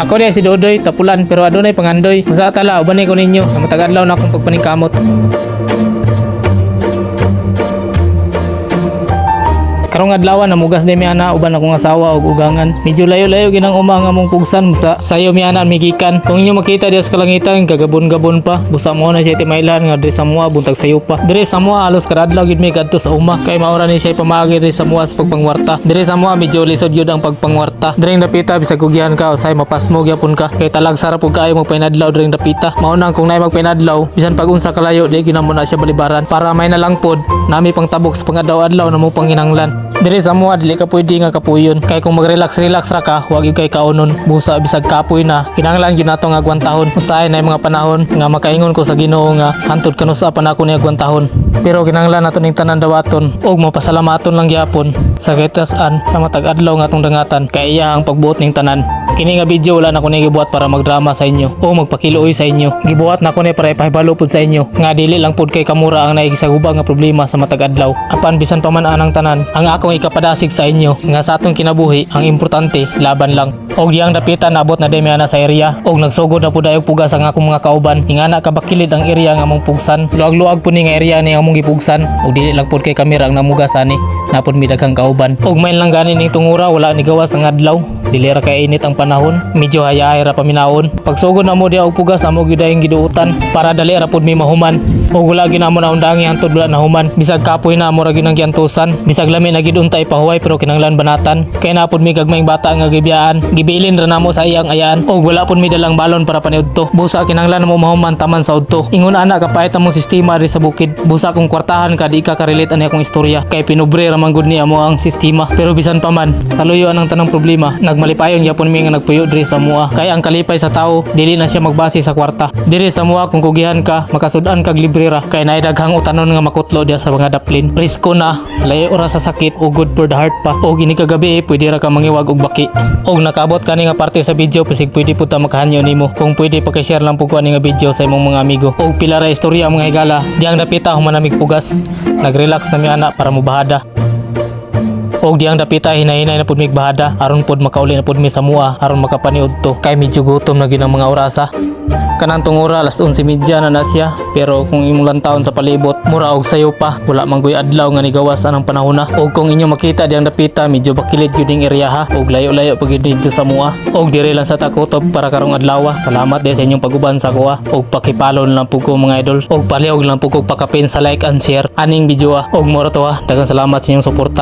Ako diya si Dodoy tapulan pero adunay pangandoy. Usa tala ubani ko ninyo. Matagadlaw na akong pagpaningkamot. Karong adlaw namugas di mi ana uban akong asawa ug ugangan. Medyo layo-layo ginang uma nga mong pugsan sa sayo mi ana migikan. Kung inyo makita diya sa kalangitan gagabon-gabon pa. Busa mo na siya timailan nga diri sa mua buntag sayo pa. Diri sa mua halos kada adlaw gid mi kadto sa uma kay maura ni siya pamaagi diri sa mua sa pagpangwarta. Diri sa mua medyo lisod gyud ang pagpangwarta. Diri dapita bisag kugihan ka usay mapasmo gyapon ka kay talag sarap pug kaayo magpainadlaw diri dapita. Mao nang kung nay magpainadlaw bisan pag unsa kalayo di ginamo na siya balibaran para may nalangpod nami pang tabok sa pangadlaw-adlaw na mo panginanglan. Diri sa mua dili ka pwede nga kapuyon kay kung mag-relax ra ka huwag gyud kay kaunon busa bisag kapoy na kinahanglan gyud nato nga agwantahon usahay na mga panahon nga makaingon ko sa Ginoo nga hantud kanusa pa nako ni agwantahon pero kinahanglan nato ning tanan dawaton ug mapasalamaton lang gyapon sa kitasan sa matag adlaw nga atong dangatan kay iya ang pagbuot ning tanan. Kini nga video wala na ko ni gibuhat para magdrama sa inyo o magpakiluoy sa inyo. Gibuhat na ko ni para ipahibalo pud sa inyo nga dili lang pud kay kamura ang naigisagubang nga problema sa matag adlaw. Apan bisan pa man anang tanan, ang akong ikapadasig sa inyo nga sa atong kinabuhi ang importante laban lang. Og diyang dapitan nabot na demi ana sa area og nagsugod na pud ayog pugas ang akong mga kauban. Ingana ka bakilid ang area nga among pugsan. Luag-luag pud ni nga area ni among gipugsan og dili lang pud kay kamera ang namugas ani. Napod mi daghang kauban. Og main lang gani ning tungura wala ni gawas ang adlaw. Dili ra kay init ang panahon. Medyo hayahay ra paminawon. Pagsugod na mo diya og pugas amo gyud ang giduutan para dali ra pud mi mahuman. Og wala gyud namo na undangi hangtod wala nahuman. Bisag kapoy na amo ra gyud ang giantusan. Bisag lami na gyud untay pahuway pero kinahanglan banatan. Kay napod mi gagmayng bata nga gibiyaan. Gibilin ra namo sa iyang ayaan. Og wala pud mi dalang balon para paniudto. Busa kinahanglan mo mahuman taman sa udto. Ingon ana kapait among sistema ri sa bukid. Busa kung kwartahan ka di ka karelate ani akong istorya. Kay pinubre ra man gud ni amo ang sistema. Pero bisan pa man saluyo ang tanang problema. Nagmalipayon gyapon mi nga nagpuyo diri sa mua. Kay ang kalipay sa tao dili na siya magbase sa kwarta. Diri sa mua kung kugihan ka makasud-an kag libre ra kay naay daghang utanon nga makutlo diya sa mga daplin. Presko na, layo ora sa sakit o good for the heart pa. Og ini kagabi pwede ra ka mangiwag og baki. Og nakaabot kani nga parte sa video pisig pwede pud ta makahanyo nimo. Kung pwede paki-share lang pud ko ani nga video sa imong mga amigo. Og pila ra istorya mga higala diyang dapita human namig pugas. Nagrelax na mi ana para mubahada. Og diyang dapita hinay-hinay na pud mig bahada aron pud makauli na pud mi sa mua aron makapaniud to kay medyo gutom na gyud ang mga orasa. Kanang tungura alas 11:30 na siya pero kung imong lantawon sa palibot mura og sayo pa wala man gyud adlaw nga nigawas anang panahona. Og kung inyo makita diyang dapita medyo bakilid gyud ding area ha og layo-layo pag dito sa mua. Og diri lang sa takutob para karong adlaw. Salamat din sa inyong pag-uban sa kuha og pakipollow lang pud ko mga idol og palihog lang pud ko pakapin sa like and share aning video og mura to ha. Daghang salamat sa inyong suporta.